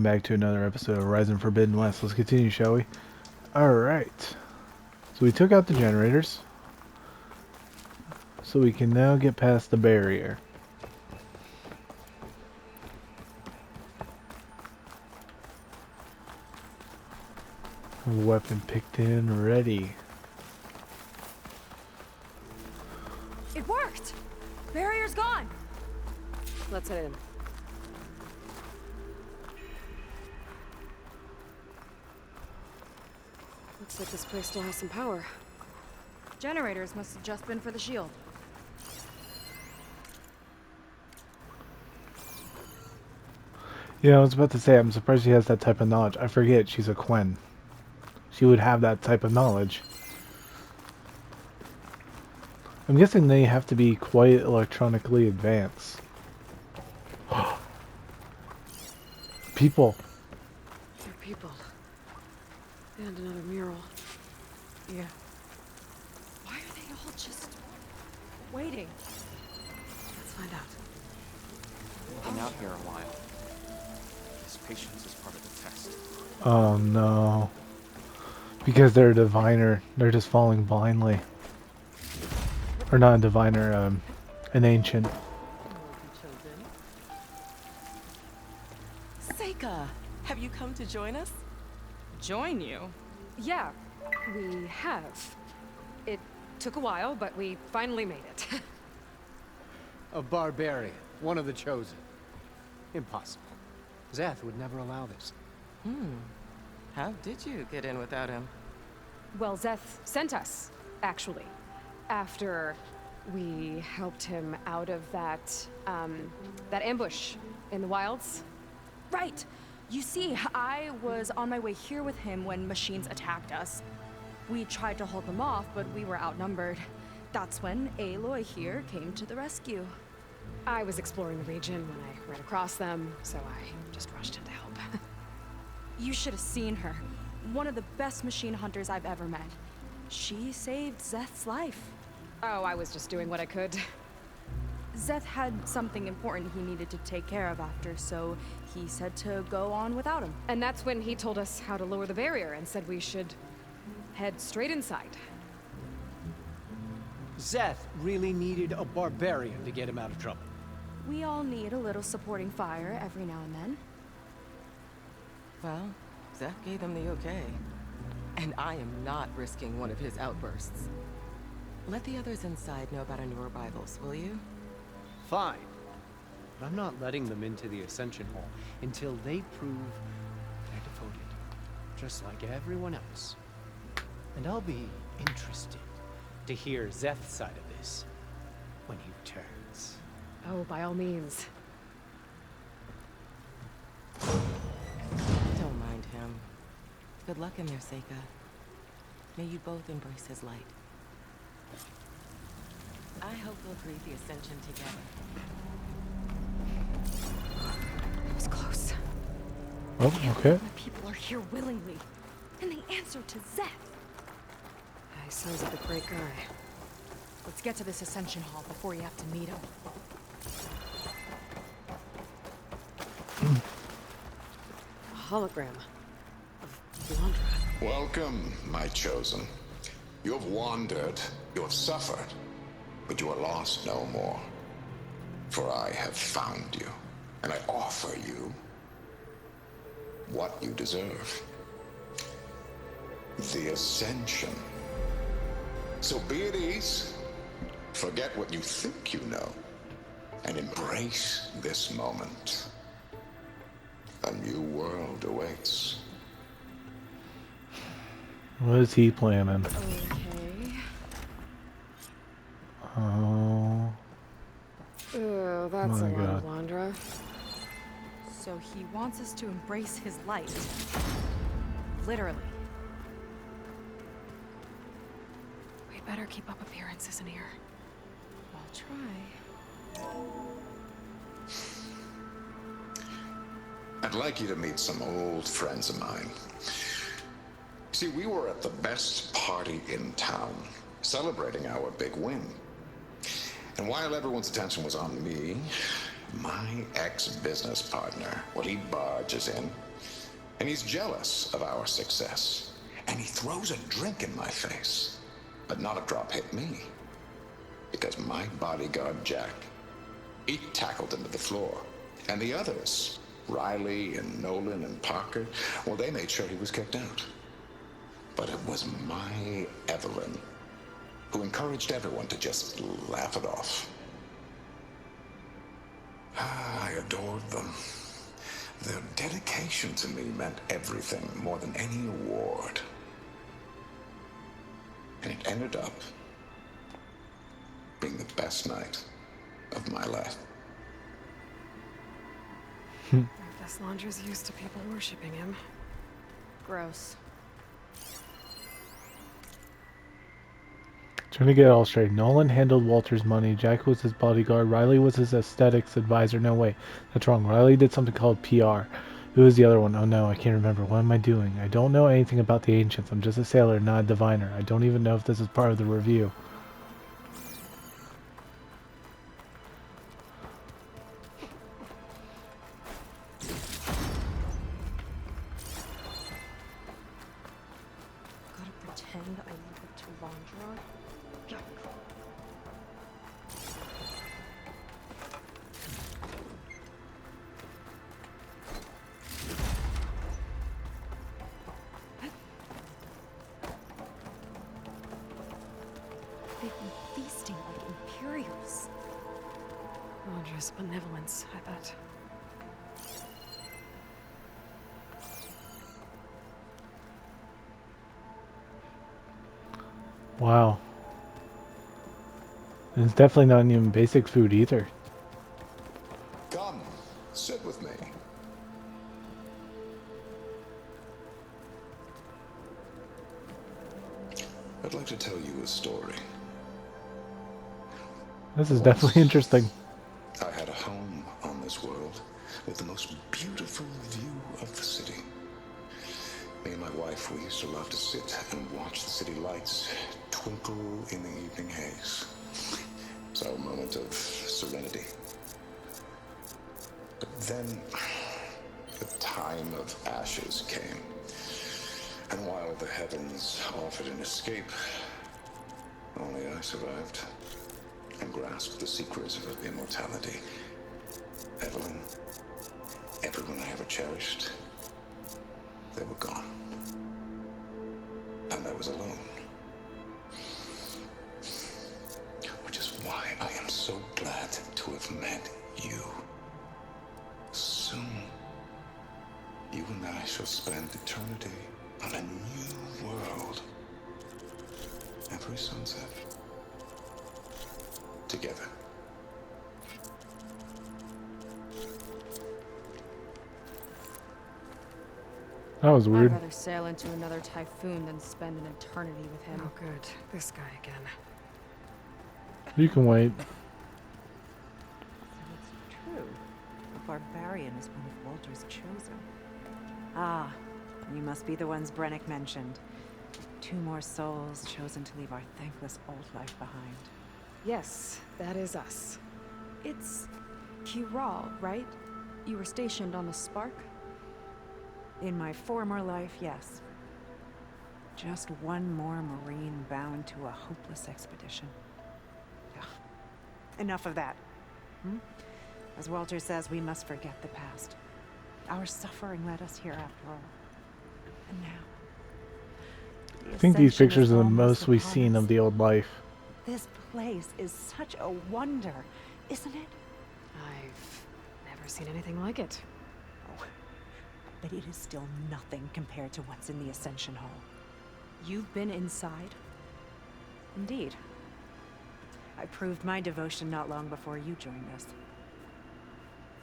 welcome back to another episode of Horizon Forbidden West. Let's continue, shall we? Alright. So we took out the generators. So we can now get past the barrier. Weapon picked in, ready. It worked! Barrier's gone! Let's head in. Looks like this place still has some power. Generators must have just been for the shield. Yeah, I was about to say, I'm surprised she has that type of knowledge. I forget, she's a Quen. She would have that type of knowledge. I'm guessing they have to be quite electronically advanced. People. They're people. And another mural. Yeah. Why are they all just waiting? Let's find out. Been out here a while. This patience is part of the test. Oh no. Because they're a diviner, they're just falling blindly. Or not a diviner, an ancient. Seika, have you come to join us? Join you? Yeah, we have. It took a while, but we finally made it. A barbarian, one of the chosen. Impossible. Zeth would never allow this. How did you get in without him? Well, Zeth sent us, actually. After we helped him out of that ambush in the wilds. Right! You see, I was on my way here with him when machines attacked us. We tried to hold them off, but we were outnumbered. That's when Aloy here came to the rescue. I was exploring the region when I ran across them, so I just rushed in to help. You should have seen her. One of the best machine hunters I've ever met. She saved Zeth's life. Oh, I was just doing what I could. Zeth had something important he needed to take care of after, so he said to go on without him. And that's when he told us how to lower the barrier and said we should head straight inside. Zeth really needed a barbarian to get him out of trouble. We all need a little supporting fire every now and then. Well, Zeth gave them the okay. And I am not risking one of his outbursts. Let the others inside know about our new arrivals, will you? Fine. But I'm not letting them into the Ascension Hall until they prove they're devoted. Just like everyone else. And I'll be interested to hear Zeth's side of this when he returns. Oh, by all means. Don't mind him. Good luck in there, Seika. May you both embrace his light. I hope we'll breathe the Ascension together. It was close. Oh, okay. The people are here willingly, and they answer to Zeth. He sounds like a great guy. Let's get to this Ascension Hall before you have to meet him. A hologram of Wandra. Welcome, my chosen. You have wandered, you have suffered, but you are lost no more. For I have found you, and I offer you what you deserve. The Ascension. So be at ease, forget what you think you know, and embrace this moment. A new world awaits. What is he planning? Okay. Oh. Oh, that's My a lot of God. Wandra. So he wants us to embrace his light. Literally. We better keep up appearances in here. I'll try. I'd like you to meet some old friends of mine. See, we were at the best party in town, celebrating our big win. And while everyone's attention was on me, my ex-business partner, well, he barges in, And he's jealous of our success. And he throws a drink in my face. But not a drop hit me. Because my bodyguard, Jack, he tackled him to the floor. And the others, Riley and Nolan and Parker, well, they made sure he was kicked out. But it was my Evelyn who encouraged everyone to just laugh it off. I adored them. Their dedication to me meant everything, more than any award. And it ended up being the best night of my life. I guess Laundry's used to people worshipping him. Gross. Trying to get it all straight. Nolan handled Walter's money. Jack was his bodyguard. Riley was his aesthetics advisor. No, wait. That's wrong. Riley did something called PR. Who was the other one? Oh no, I can't remember. What am I doing? I don't know anything about the Ancients. I'm just a sailor, not a diviner. I don't even know if this is part of the review. Gotta pretend I leave it to Laundra. They've been feasting like Imperials. Laundra's benevolence, I bet. Wow. And it's definitely not even basic food either. Come, sit with me. I'd like to tell you a story. This is definitely interesting. I had a home on this world with the most beautiful view of the city. Me and my wife, we used to love to sit and watch the city lights twinkle in the evening haze. It's our moment of serenity. But then the time of ashes came. And while the heavens offered an escape, only I survived and grasped the secrets of immortality. Evelyn, everyone I ever cherished, they were gone. And I was alone. Which is why I am so glad to have met you. Soon, you and I shall spend eternity on a new world. Every sunset. Together. That was I'd weird. rather sail into another typhoon than spend an eternity with him. Oh, good. This guy again. You can wait. So it's true. The barbarian is one of Walter's chosen. Ah, you must be the ones Brennick mentioned. 2 more souls chosen to leave our thankless old life behind. Yes, that is us. It's Kiral, right? You were stationed on the Spark? In my former life, yes. Just one more Marine bound to a hopeless expedition. Ugh. Enough of that. As Walter says, we must forget the past. Our suffering led us here after all. And now... I think these Ascension pictures is are the almost most we've upon seen us. of the old life. This place is such a wonder, isn't it? I've never seen anything like it. Oh, but it is still nothing compared to what's in the Ascension Hall. You've been inside? Indeed. I proved my devotion not long before you joined us.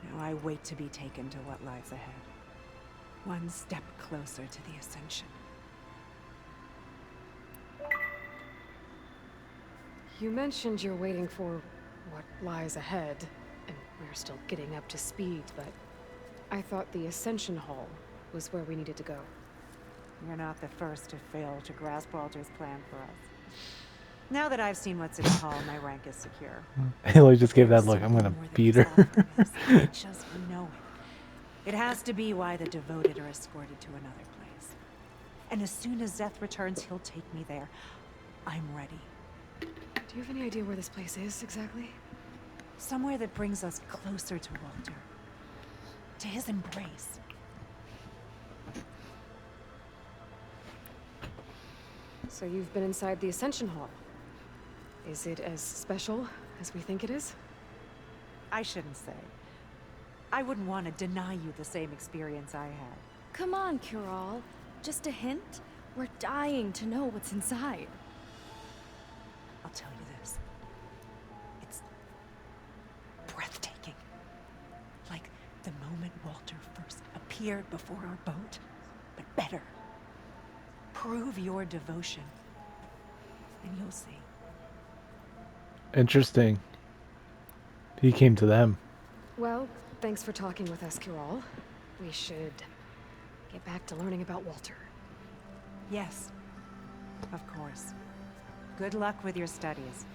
Now I wait to be taken to what lies ahead. One step closer to the Ascension. You mentioned you're waiting for what lies ahead, and we're still getting up to speed, but I thought the Ascension Hall was where we needed to go. You're not the first to fail to grasp Walter's plan for us. Now that I've seen what's in the hall, my rank is secure. Haley just gave that There's look. I'm gonna something more than beat this her. offer is. I just know it. It has to be why the devoted are escorted to another place. And as soon as Zeth returns, he'll take me there. I'm ready. Do you have any idea where this place is, exactly? Somewhere that brings us closer to Walter. To his embrace. So you've been inside the Ascension Hall. Is it as special as we think it is? I shouldn't say. I wouldn't want to deny you the same experience I had. Come on, Kiral. Just a hint? We're dying to know what's inside. I'll tell you this. It's breathtaking. Like the moment Walter first appeared before our boat, but better. Prove your devotion, and you'll see. Interesting. He came to them. Well, thanks for talking with us, Kiral. We should get back to learning about Walter. Yes, of course. Good luck with your studies.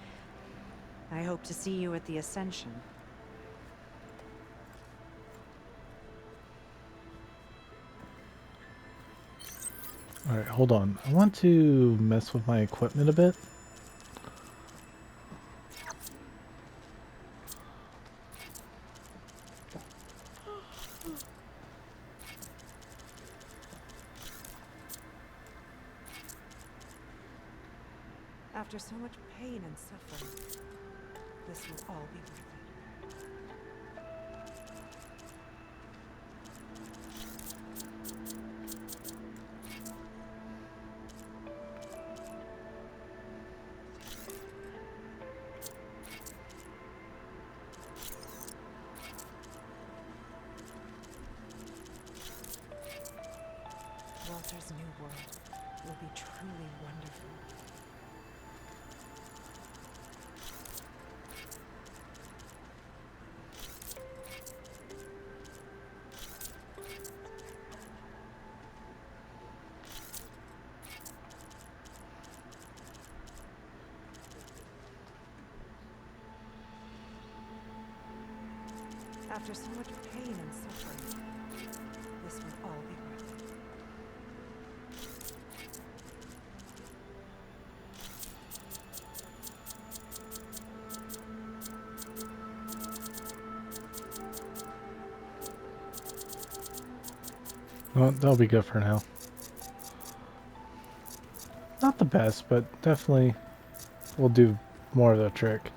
I hope to see you at the Ascension. Alright, hold on. I want to mess with my equipment a bit. After so much pain and suffering, this will all be worth it. Walter's new world will be truly wonderful. After so much pain and suffering, this will all be worth it. Well, that'll be good for now. Not the best, but definitely will do more of the trick.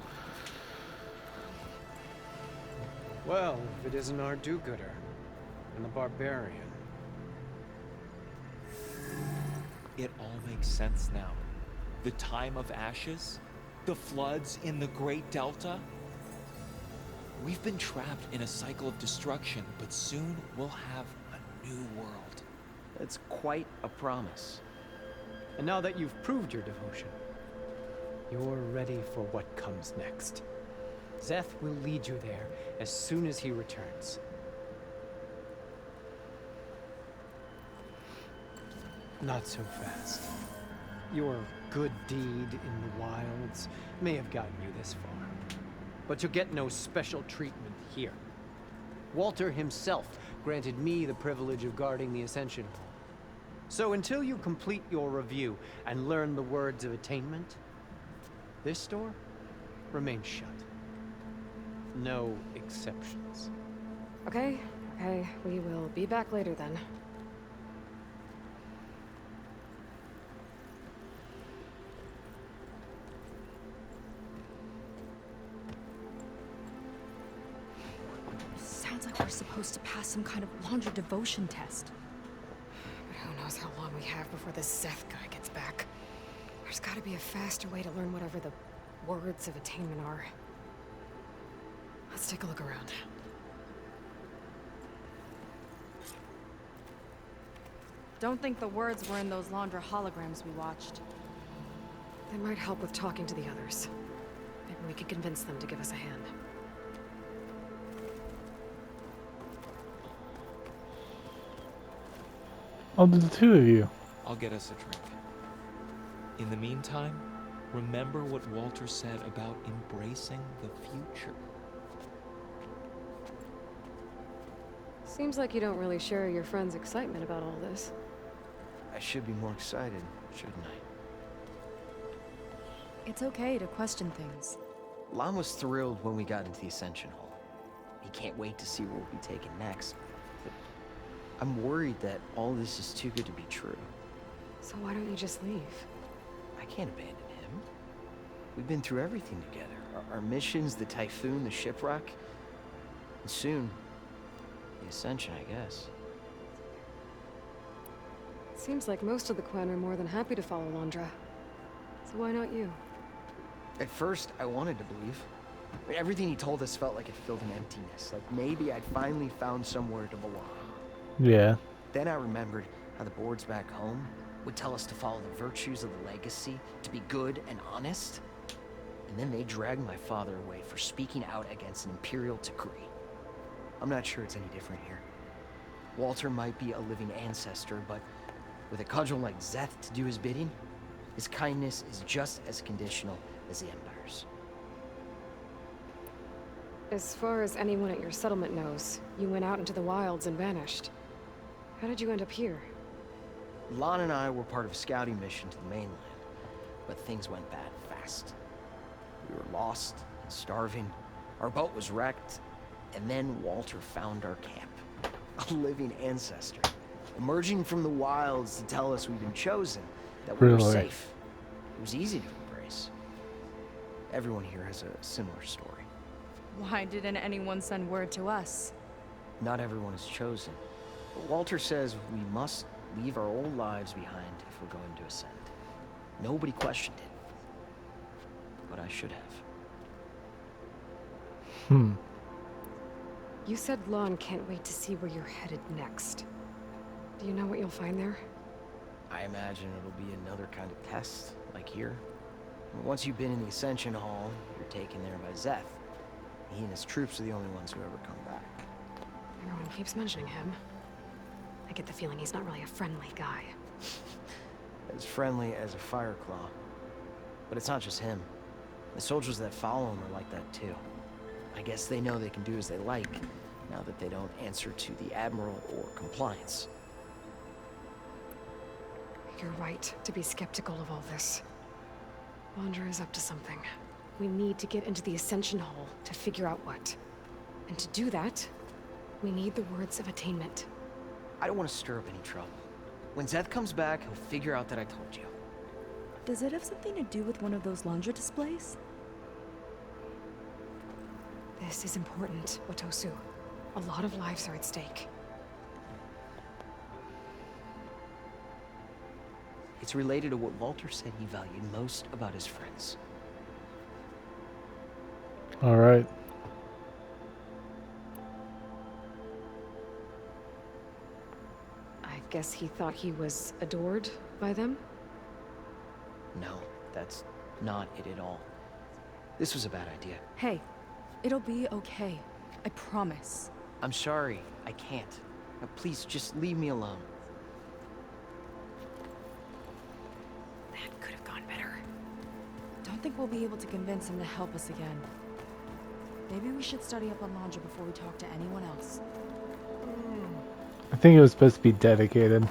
Well, if it isn't our do-gooder and the barbarian. It all makes sense now. The time of ashes, the floods in the Great Delta. We've been trapped in a cycle of destruction, but soon we'll have a new world. It's quite a promise. And now that you've proved your devotion, you're ready for what comes next. Zeth will lead you there as soon as he returns. Not so fast. Your good deed in the wilds may have gotten you this far, but you'll get no special treatment here. Walter himself granted me the privilege of guarding the Ascension Hall. So until you complete your review and learn the words of attainment, this door remains shut. No exceptions. Okay, we will be back later then. Sounds like we're supposed to pass some kind of laundry devotion test. But who knows how long we have before this Zeth guy gets back. There's gotta be a faster way to learn whatever the words of attainment are. Let's take a look around. Don't think the words were in those Laundra holograms we watched. They might help with talking to the others. Maybe we could convince them to give us a hand. Oh, the two of you. I'll get us a drink. In the meantime, remember what Walter said about embracing the future. Seems like you don't really share your friend's excitement about all this. I should be more excited, shouldn't I? It's okay to question things. Lon was thrilled when we got into the Ascension Hall. He can't wait to see where we'll be taken next. But I'm worried that all this is too good to be true. So why don't you just leave? I can't abandon him. We've been through everything together. Our missions, the typhoon, the shipwreck. And soon, the Ascension, I guess. Seems like most of the clan are more than happy to follow Londra. So why not you? At first, I wanted to believe. I mean, everything he told us felt like it filled an emptiness. Like maybe I'd finally found somewhere to belong. Yeah. Then I remembered how the boards back home would tell us to follow the virtues of the legacy, to be good and honest. And then they dragged my father away for speaking out against an imperial decree. I'm not sure it's any different here. Walter might be a living ancestor, but with a cudgel like Zeth to do his bidding, his kindness is just as conditional as the Empire's. As far as anyone at your settlement knows, you went out into the wilds and vanished. How did you end up here? Lon and I were part of a scouting mission to the mainland, but things went bad fast. We were lost and starving, our boat was wrecked, and then Walter found our camp. A living ancestor, emerging from the wilds to tell us we'd been chosen, that we were Really? safe. It was easy to embrace. Everyone here has a similar story. Why didn't anyone send word to us? Not everyone is chosen. But Walter says we must leave our old lives behind if we're going to ascend. Nobody questioned it. But I should have. You said Lon can't wait to see where you're headed next. Do you know what you'll find there? I imagine it'll be another kind of test, like here. Once you've been in the Ascension Hall, you're taken there by Zeth. He and his troops are the only ones who ever come back. Everyone keeps mentioning him. I get the feeling he's not really a friendly guy. As friendly as a Fireclaw. But it's not just him. The soldiers that follow him are like that too. I guess they know they can do as they like, now that they don't answer to the Admiral or compliance. You're right to be skeptical of all this. Wander is up to something. We need to get into the Ascension Hall to figure out what. And to do that, we need the words of attainment. I don't want to stir up any trouble. When Zeth comes back, he'll figure out that I told you. Does it have something to do with one of those laundry displays? This is important, Watosu. A lot of lives are at stake. It's related to what Walter said he valued most about his friends. All right. I guess he thought he was adored by them? No, that's not it at all. This was a bad idea. Hey, it'll be okay. I promise. I'm sorry, I can't. Now, please, just leave me alone. That could have gone better. Don't think we'll be able to convince him to help us again. Maybe we should study up on Laundra before we talk to anyone else. I think it was supposed to be dedicated.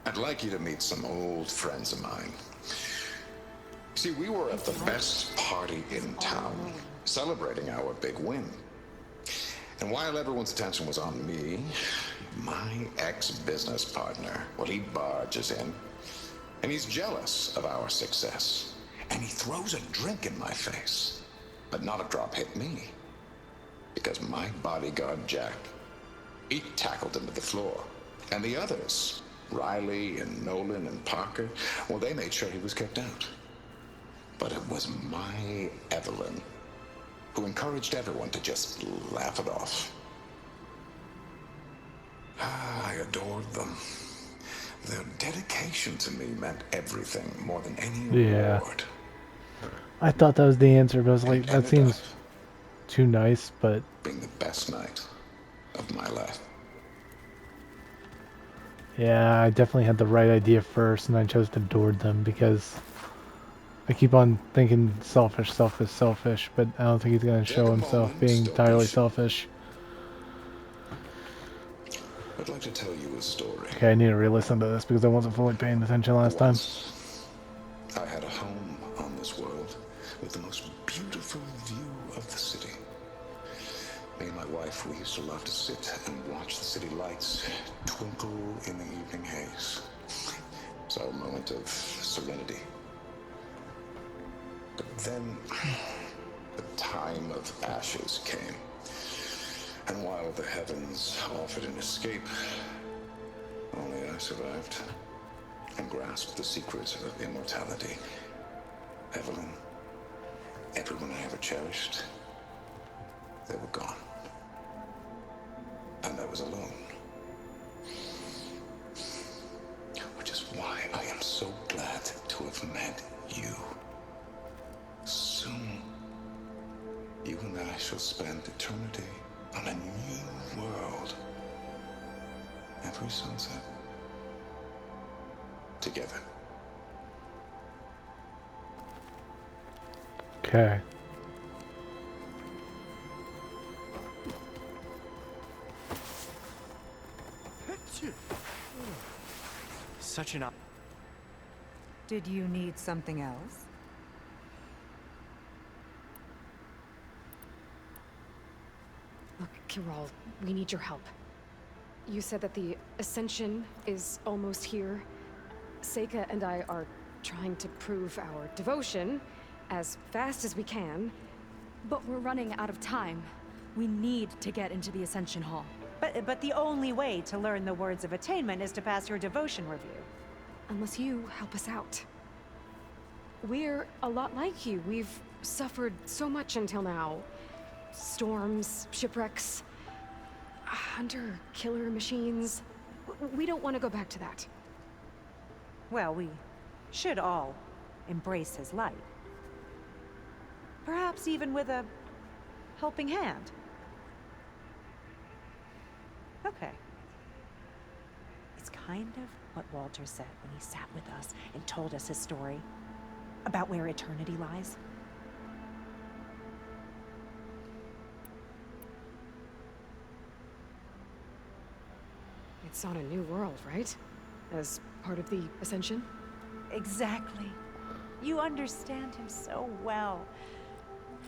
I'd like you to meet some old friends of mine. See, we were at the best party in town, celebrating our big win. And while everyone's attention was on me, my ex-business partner, well, he barges in, and he's jealous of our success. And he throws a drink in my face, but not a drop hit me. Because my bodyguard, Jack, he tackled him to the floor. And the others, Riley and Nolan and Parker, well, they made sure he was kicked out. But it was my Evelyn who encouraged everyone to just laugh it off. I adored them. Their dedication to me meant everything, more than any Yeah. reward. I thought that was the answer, but I was like, It that ended seems up too nice, but being the best night of my life. Yeah, I definitely had the right idea first, and I chose to door them because I keep on thinking selfish, selfish, selfish, but I don't think he's going to Take show a himself moment, being don't be entirely shy. selfish. I'd like to tell you a story. Okay, I need to re-listen to this because I wasn't fully paying attention last time. Once, I had a home on this world with the most beautiful view of the city. Me and my wife, we used to love to sit and watch the city lights twinkle in the evening haze. It's our moment of serenity. But then, the time of ashes came. And while the heavens offered an escape, only I survived and grasped the secrets of immortality. Evelyn, everyone I ever cherished, they were gone. And I was alone. Which is why I am so glad to have met you. Soon, you and I shall spend eternity on a new world. Every sunset. Together. Okay. Such an... Did you need something else? Look, Kirol, we need your help. You said that the Ascension is almost here. Seika and I are trying to prove our devotion as fast as we can. But we're running out of time. We need to get into the Ascension Hall. But the only way to learn the words of attainment is to pass your devotion review. Unless you help us out. We're a lot like you. We've suffered so much until now. Storms, shipwrecks, hunter-killer machines. We don't want to go back to that. Well, we should all embrace his light. Perhaps even with a helping hand. Okay. It's kind of what Walter said when he sat with us and told us his story about where eternity lies. It's on a new world, right? As part of the Ascension? Exactly. You understand him so well.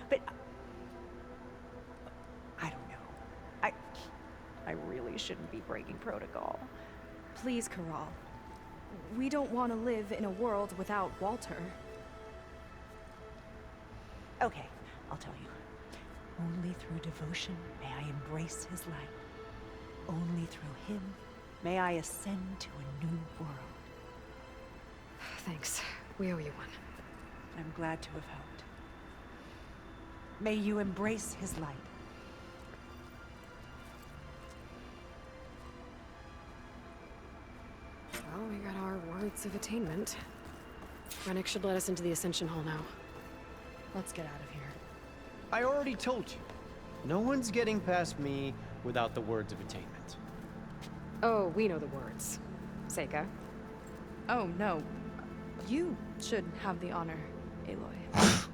But I don't know. I really shouldn't be breaking protocol. Please, Kirol. We don't want to live in a world without Walter. Okay, I'll tell you. Only through devotion may I embrace his light. Only through him may I ascend to a new world. Thanks. We owe you one. I'm glad to have helped. May you embrace his light. Well, we got our words of attainment. Rennick should let us into the Ascension Hall now. Let's get out of here. I already told you. No one's getting past me without the words of attainment. Oh, we know the words. Seika. Oh, no. You should have the honor, Aloy.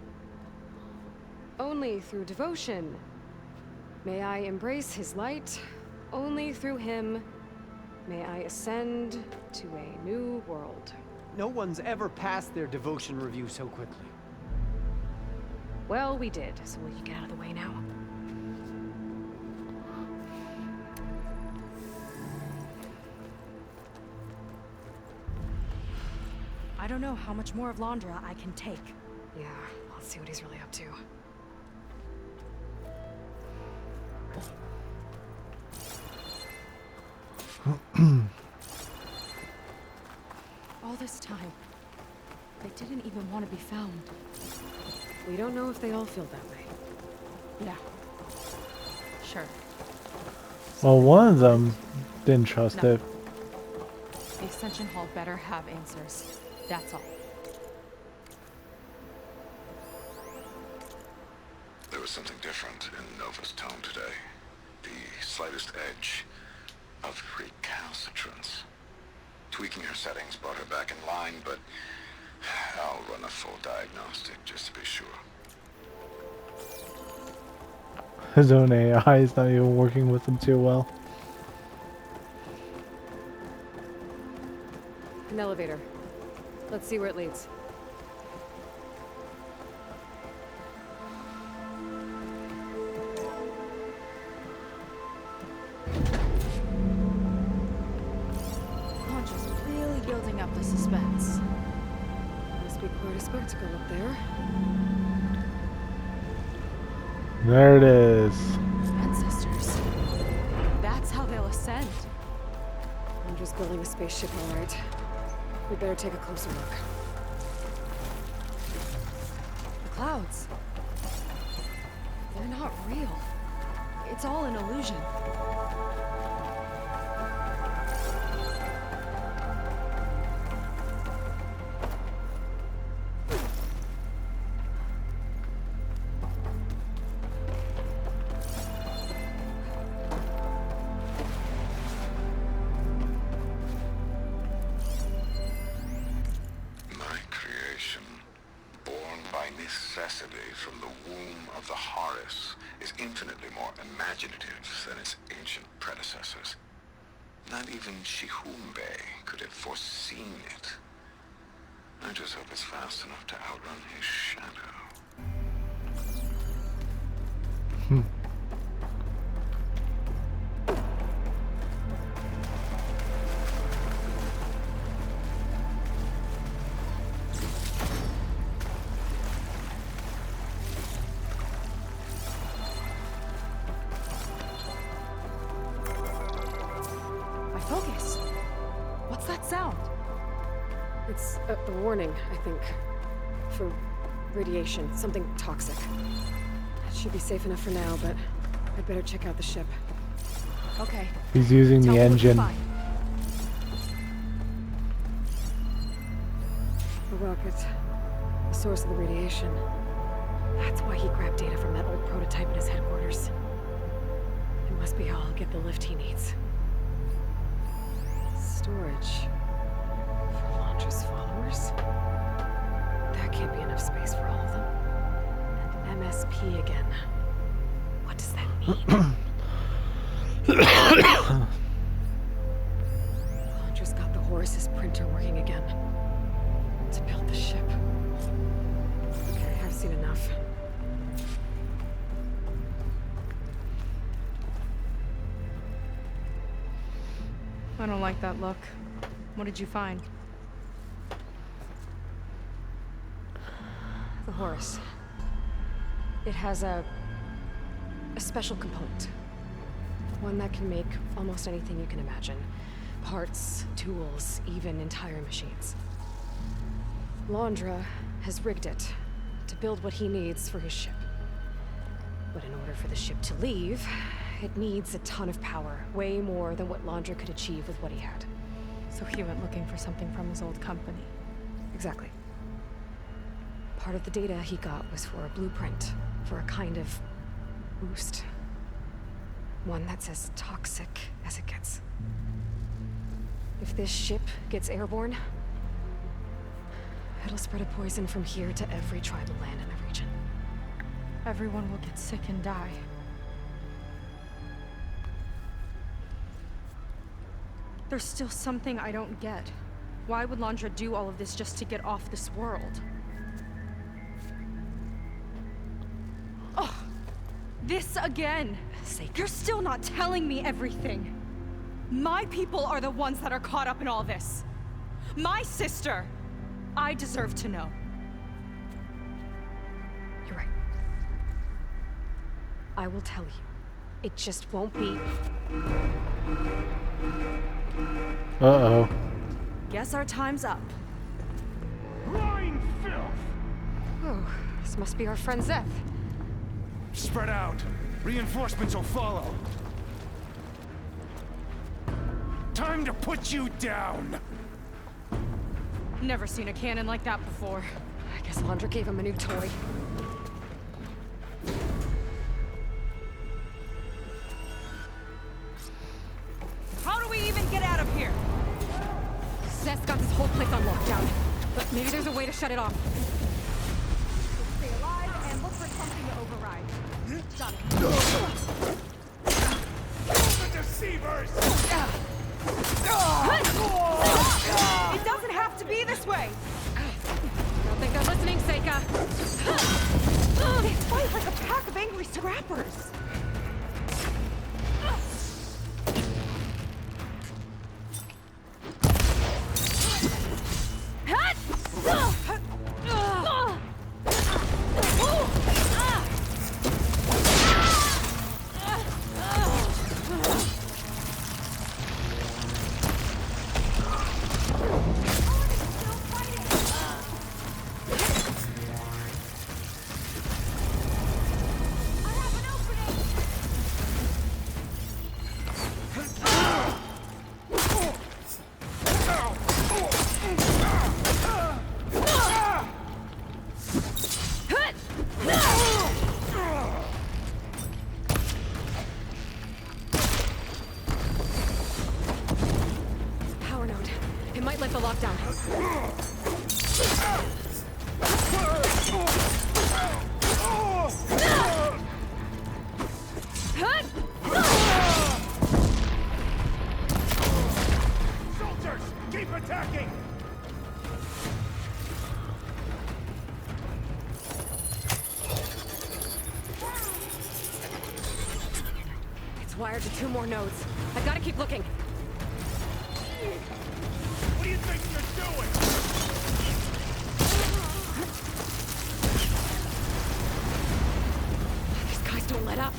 Only through devotion may I embrace his light. Only through him may I ascend to a new world. No one's ever passed their devotion review so quickly. Well, we did, so will you get out of the way now? I don't know how much more of Londra I can take. Yeah, let's see what he's really up to. All this time, they didn't even want to be found. We don't know if they all feel that way. Yeah. Sure. Well, one of them didn't trust No. it. The Ascension Hall better have answers. That's all. There was something different in Nova's tone today. The slightest edge of recalcitrance. Tweaking her settings brought her back in line, but I'll run a full diagnostic just to be sure. His own AI is not even working with him too well. An elevator. Let's see where it leads. Concha's really building up the suspense. Must be quite a spectacle up there. There it is. Ancestors. That's how they'll ascend. I'm just building a spaceship, all right. We better take a closer look. The clouds. They're not real. It's all an illusion. My creation, born by necessity from the womb of the Horus, is infinitely more imaginative than its ancient predecessors. Not even Shihumbe could have foreseen it. I just hope it's fast enough to outrun his shadow. My focus. What's that sound? It's a warning, I think. For radiation. Something toxic. It should be safe enough for now, but I'd better check out the ship. Okay. He's using Tell the me what you engine. find. The rocket. The source of the radiation. That's why he grabbed data from that old prototype at his headquarters. It must be how I'll get the lift he needs. Storage. For Londra's followers? That can't be enough space for all of them. And MSP again. What does that mean? Londra's got the Horus's printer working again. To build the ship. Okay, I've seen enough. I don't like that look. What did you find? The Horus. It has a special component. One that can make almost anything you can imagine. Parts, tools, even entire machines. Londra has rigged it to build what he needs for his ship. But in order for the ship to leave, it needs a ton of power, way more than what Londra could achieve with what he had. So he went looking for something from his old company. Exactly. Part of the data he got was for a blueprint, for a kind of boost. One that's as toxic as it gets. If this ship gets airborne, it'll spread a poison from here to every tribal land in the region. Everyone will get sick and die. There's still something I don't get. Why would Londra do all of this just to get off this world? Oh, this again! You're still not telling me everything. My people are the ones that are caught up in all this. My sister! I deserve to know. You're right. I will tell you. It just won't be... Uh-oh. Guess our time's up. Lying filth! Oh, this must be our friend Zeth. Spread out. Reinforcements will follow. Time to put you down! Never seen a cannon like that before. I guess Londra gave him a new toy. How do we even get out of here? lockdown, but maybe there's a way to shut it off. Stay alive and look for something to override. Got it. The deceivers! It doesn't have to be this way! I don't think they're listening, Seika. They fight like a pack of angry scrappers! Power node. It might lift the lockdown. Soldiers, keep attacking! It's wired to 2 more nodes. I've got to keep looking. What do you think you're doing? These guys don't let up.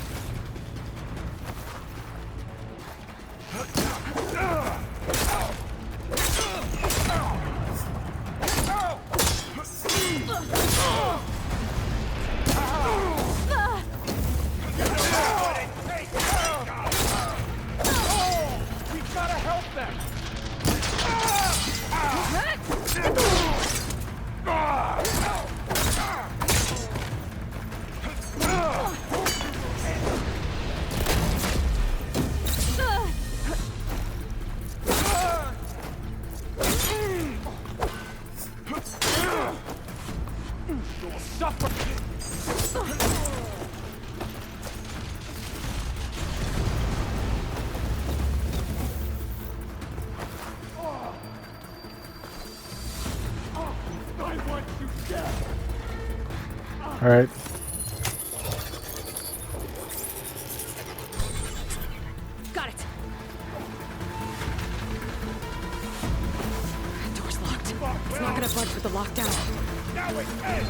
We've got to help them! You'll suffer! I want you dead! All right. Got it. Door's locked. It's not gonna budge with the lockdown. Now it's in!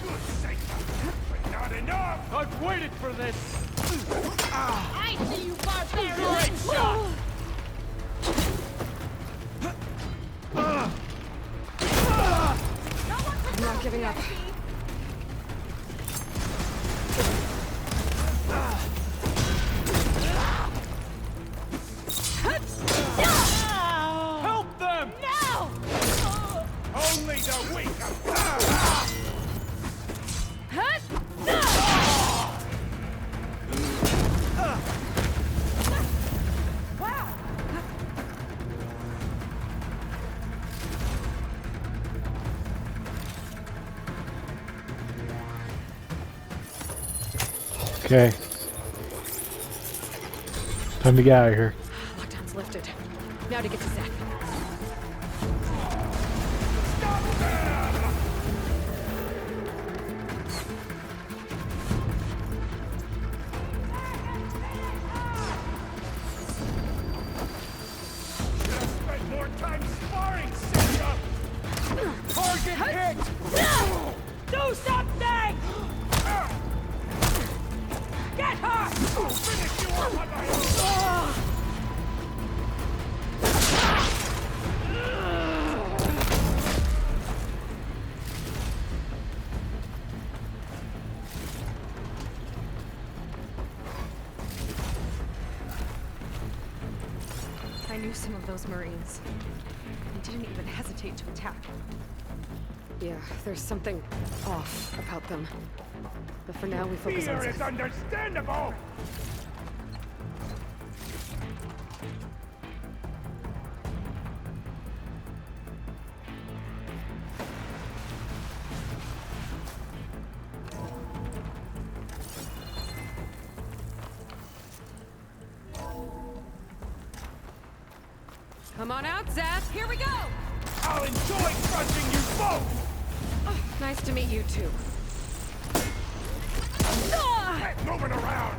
Good sake, but not enough! I've waited for this! I see you, barbarian! I'm not giving up. Help them! Only the weak! Okay. Time to get out of here. Lockdown's lifted. Now to get to Zach. Spend more time sparring, Sarah! Target hit! Do something! Get her! I'll finish you off on my own! I knew some of those Marines. They didn't even hesitate to attack. Yeah, there's something off about them. But for now, we focus on Fear is Seth. understandable! Come on out, Zeth. Here we go! I'll enjoy crushing you both! Nice to meet you, too. Quit moving around!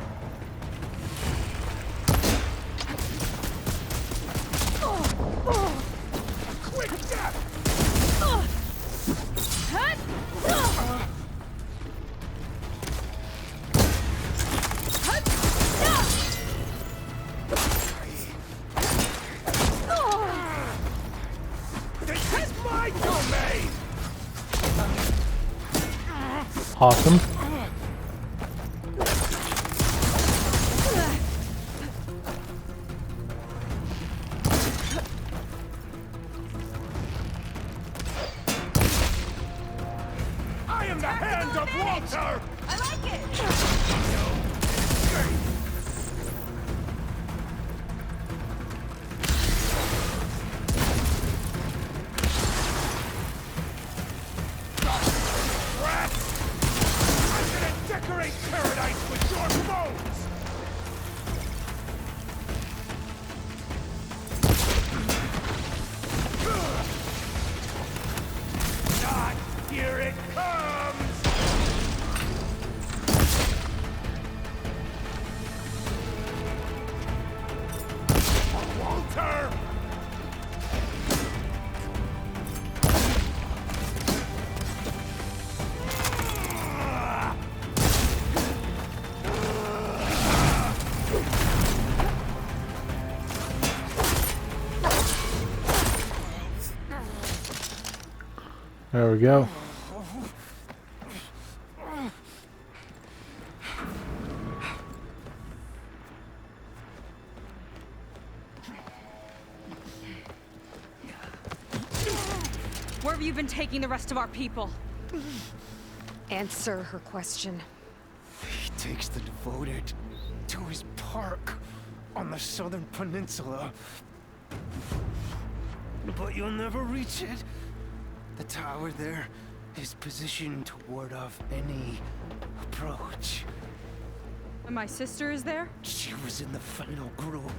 Quick death! This is my domain! Awesome. I am the hand of Walter! I like it! Rats! I'm gonna decorate paradise with your bones! Not here it comes! Walter! There we go. Where have you been taking the rest of our people? Answer her question. He takes the devoted to his park on the southern peninsula. But you'll never reach it. The tower there is positioned to ward off any approach. And my sister is there? She was in the final group.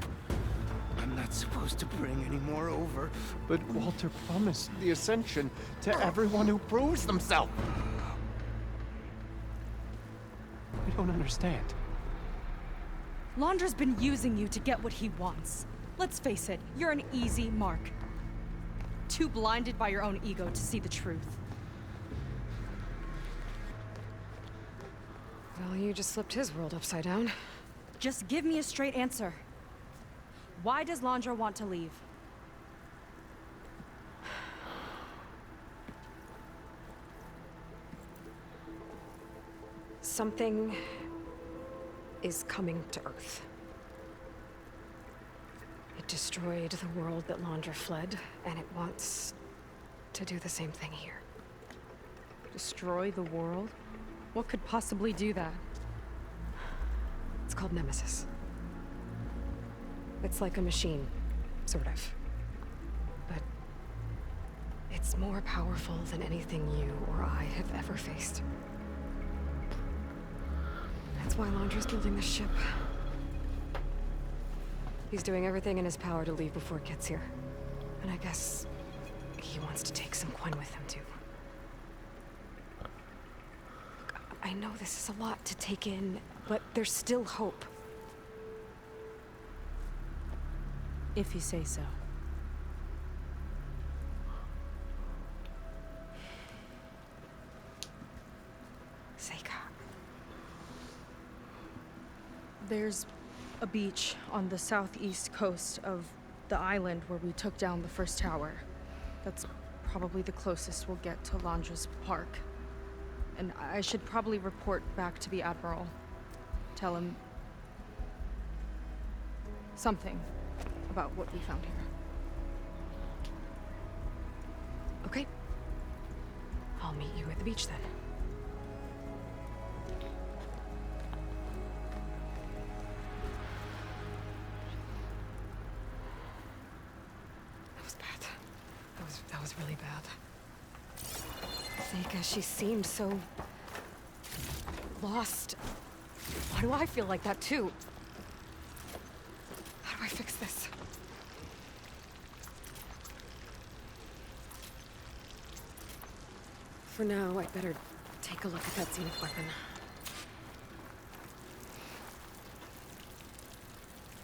I'm not supposed to bring any more over. But Walter promised the Ascension to everyone who proves themselves. I don't understand. Londra's been using you to get what he wants. Let's face it, you're an easy mark. Too blinded by your own ego to see the truth. Well, you just flipped his world upside down. Just give me a straight answer. Why does Londra want to leave? Something is coming to Earth. It destroyed the world that Londra fled, and it wants to do the same thing here. Destroy the world? What could possibly do that? It's called Nemesis. It's like a machine, sort of. But it's more powerful than anything you or I have ever faced. That's why Londra's building this ship. He's doing everything in his power to leave before it gets here. And I guess he wants to take some Quen with him, too. Look, I know this is a lot to take in, but there's still hope. If you say so. Seika. There's a beach on the southeast coast of the island where we took down the first tower. That's probably the closest we'll get to Londra's park. And I should probably report back to the Admiral. Tell him something about what we found here. Okay. I'll meet you at the beach then. was bad. That was really bad. Seika, she seemed so lost. Why do I feel like that too? How do I fix this? For now, I'd better take a look at that zenith weapon.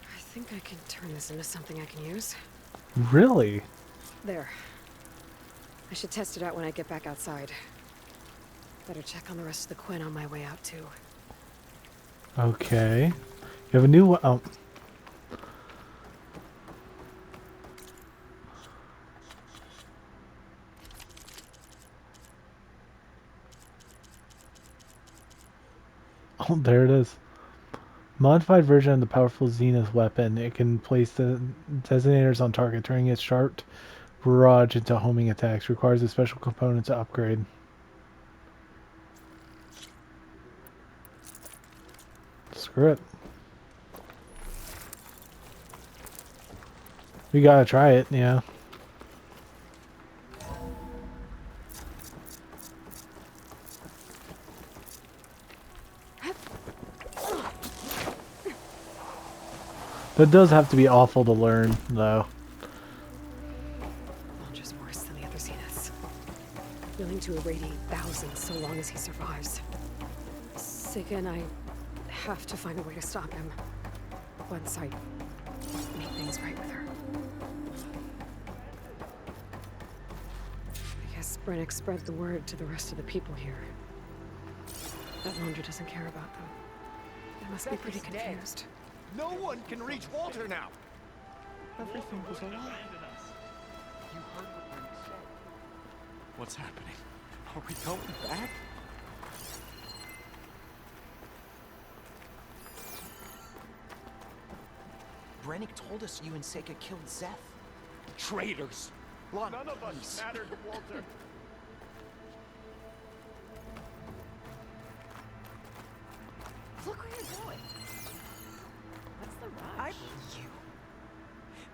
I think I can turn this into something I can use. Really? There. I should test it out when I get back outside. Better check on the rest of the Quinn on my way out, too. Okay. You have a new oh. Oh, there it is. Modified version of the powerful Zenith weapon. It can place the designators on target, turning its sharp barrage into homing attacks. Requires a special component to upgrade. Screw it. We gotta try it, yeah. That does have to be awful to learn, though. Launcher's worse than the other zeniths. Willing to irradiate thousands so long as he survives. Seika and I have to find a way to stop him. Once I make things right with her. I guess Brennick spread the word to the rest of the people here. That Laundry doesn't care about them. They must be pretty confused. No one can reach Walter now. Everything was a lie. You heard what Brennick said. What's happening? Are we going back? Brennick told us you and Seika killed Zeth. Traitors! None of us matter to Walter. Look where you're going. What's the rush? You.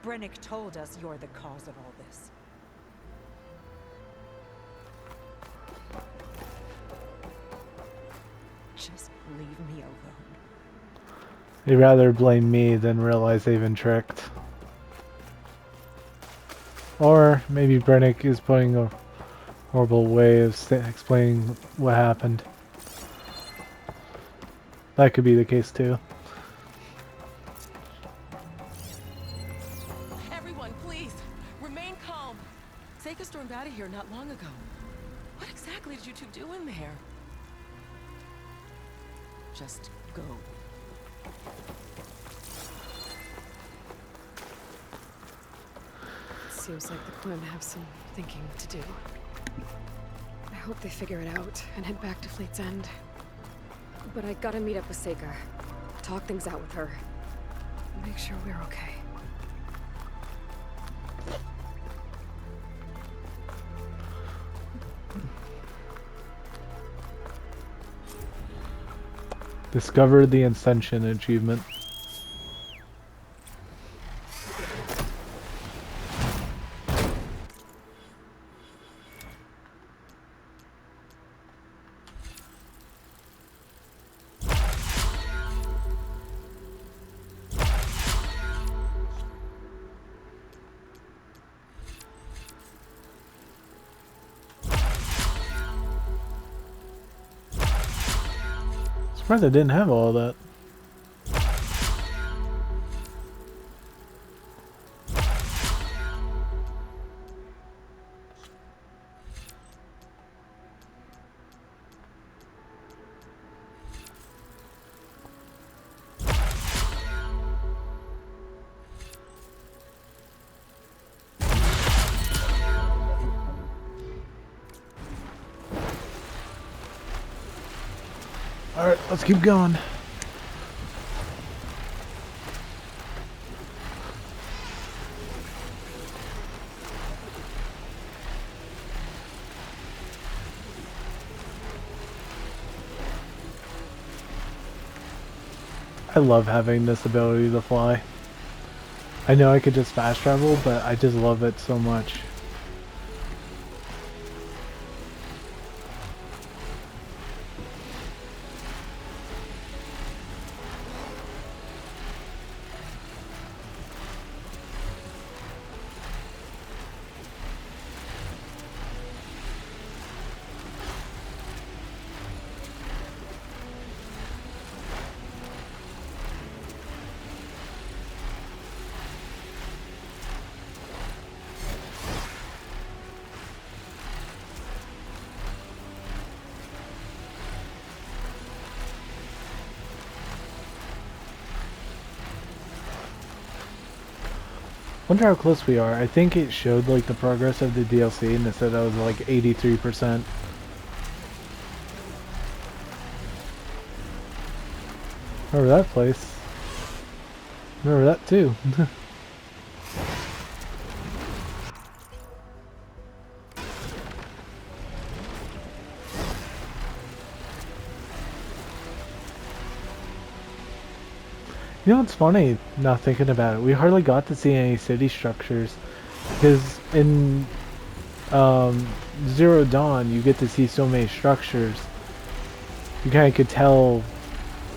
Brennick told us you're the cause of all this. Just leave me alone. They'd rather blame me than realize they've been tricked. Or maybe Brennick is putting a horrible way of explaining what happened. That could be the case too. Everyone, please, remain calm. Seika stormed out of here not long ago. What exactly did you two do in there? Just go. Seems like the Quinn have some thinking to do. I hope they figure it out and head back to Fleet's End. But I gotta meet up with Seika. Talk things out with her. Make sure we're okay. Discover the Ascension achievement. Surprised I didn't have all of that. Alright, let's keep going. I love having this ability to fly. I know I could just fast travel, but I just love it so much. Wonder how close we are. I think it showed like the progress of the DLC and it said I was like 83%. Remember that place? Remember that too. You know what's funny, now thinking about it, we hardly got to see any city structures, because in Zero Dawn you get to see so many structures. You kind of could tell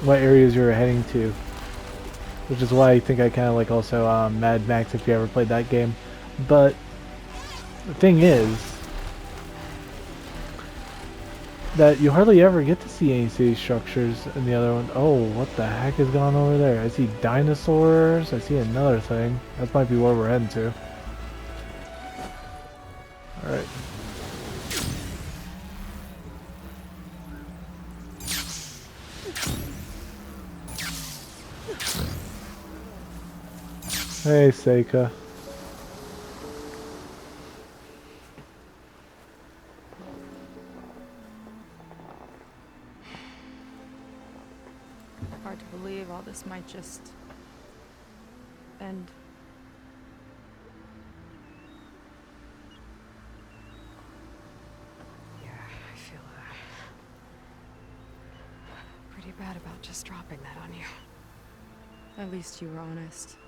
what areas you were heading to, which is why I think I kind of like also Mad Max if you ever played that game. But the thing is that you hardly ever get to see any city structures in the other one. Oh, what the heck is going on over there? I see dinosaurs. I see another thing. That might be where we're heading to. Alright. Hey, Seika. Hard to believe all this might just end. Yeah, I feel pretty bad about just dropping that on you. At least you were honest.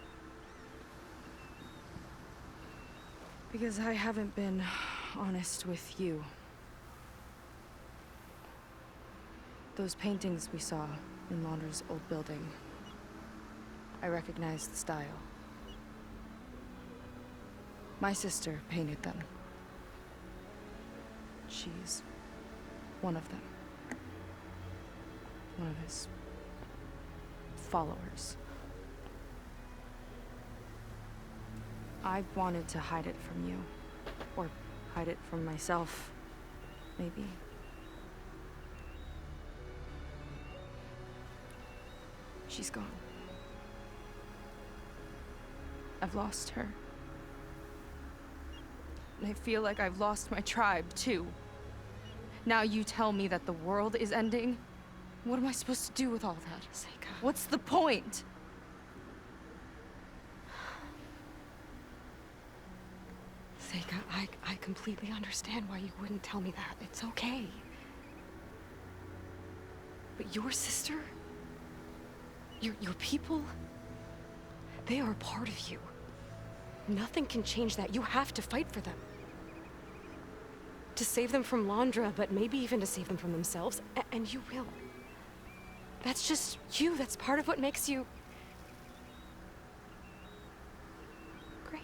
Because I haven't been honest with you. Those paintings we saw in Launder's old building, I recognized the style. My sister painted them. She's one of them. One of his followers. I wanted to hide it from you. Or hide it from myself, maybe. She's gone. I've lost her. And I feel like I've lost my tribe, too. Now you tell me that the world is ending? What am I supposed to do with all that? Seika. What's the point? Seika, I completely understand why you wouldn't tell me that. It's okay. But your sister? Your people? They are a part of you. Nothing can change that. You have to fight for them. To save them from Londra, but maybe even to save them from themselves. And you will. That's just you. That's part of what makes you... great.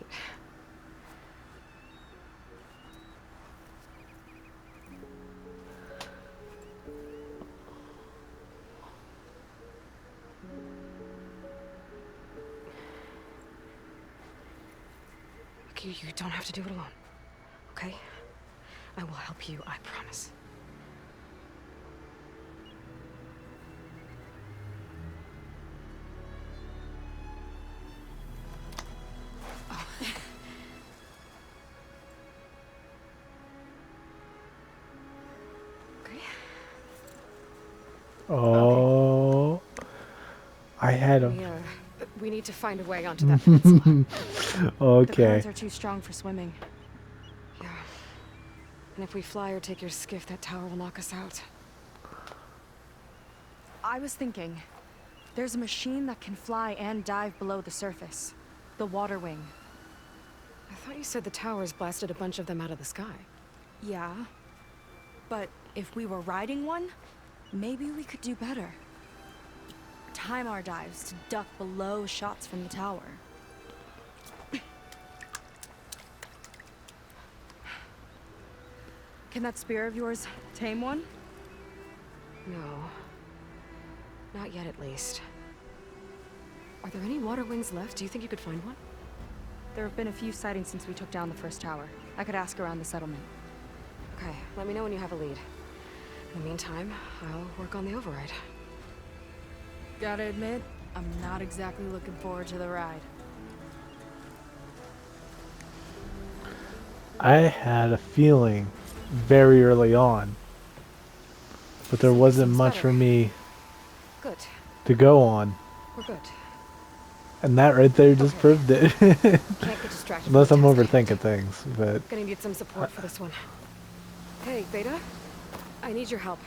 You don't have to do it alone, okay? I will help you, I promise. Oh. Okay. Oh, I had him. We need to find a way onto that peninsula. Okay. The currents are too strong for swimming. Yeah. And if we fly or take your skiff, that tower will knock us out. I was thinking, there's a machine that can fly and dive below the surface. The water wing. I thought you said the towers blasted a bunch of them out of the sky. Yeah. But if we were riding one, maybe we could do better. Time our dives to duck below shots from the tower. Can that spear of yours tame one? No. Not yet, at least. Are there any water wings left? Do you think you could find one? There have been a few sightings since we took down the first tower. I could ask around the settlement. Okay, let me know when you have a lead. In the meantime, I'll work on the override. Gotta admit, I'm not exactly looking forward to the ride. I had a feeling very early on, but there wasn't Seems much better. for me Good. to go on. We're good. And that right there just Okay. proved it. Can't get distracted. Unless I'm from the task at overthinking hand. things, but Gonna need some support for this one. Hey, Beta? I need your help.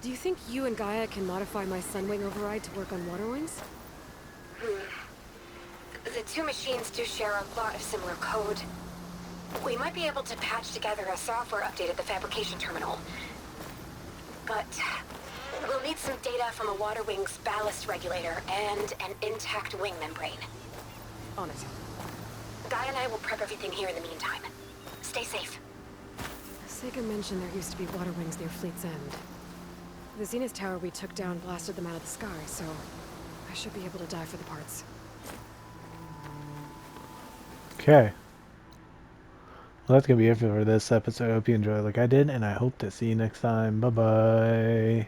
Do you think you and Gaia can modify my Sunwing override to work on water wings? The two machines do share a lot of similar code. We might be able to patch together a software update at the fabrication terminal. But we'll need some data from a water wing's ballast regulator and an intact wing membrane. On it. Gaia and I will prep everything here in the meantime. Stay safe. Sega mentioned there used to be water wings near Fleet's End. The Zenith Tower we took down blasted them out of the sky, so I should be able to dive for the parts. okay. Well, that's gonna be it for this episode. I hope you enjoyed like I did, and I hope to see you next time. Bye bye.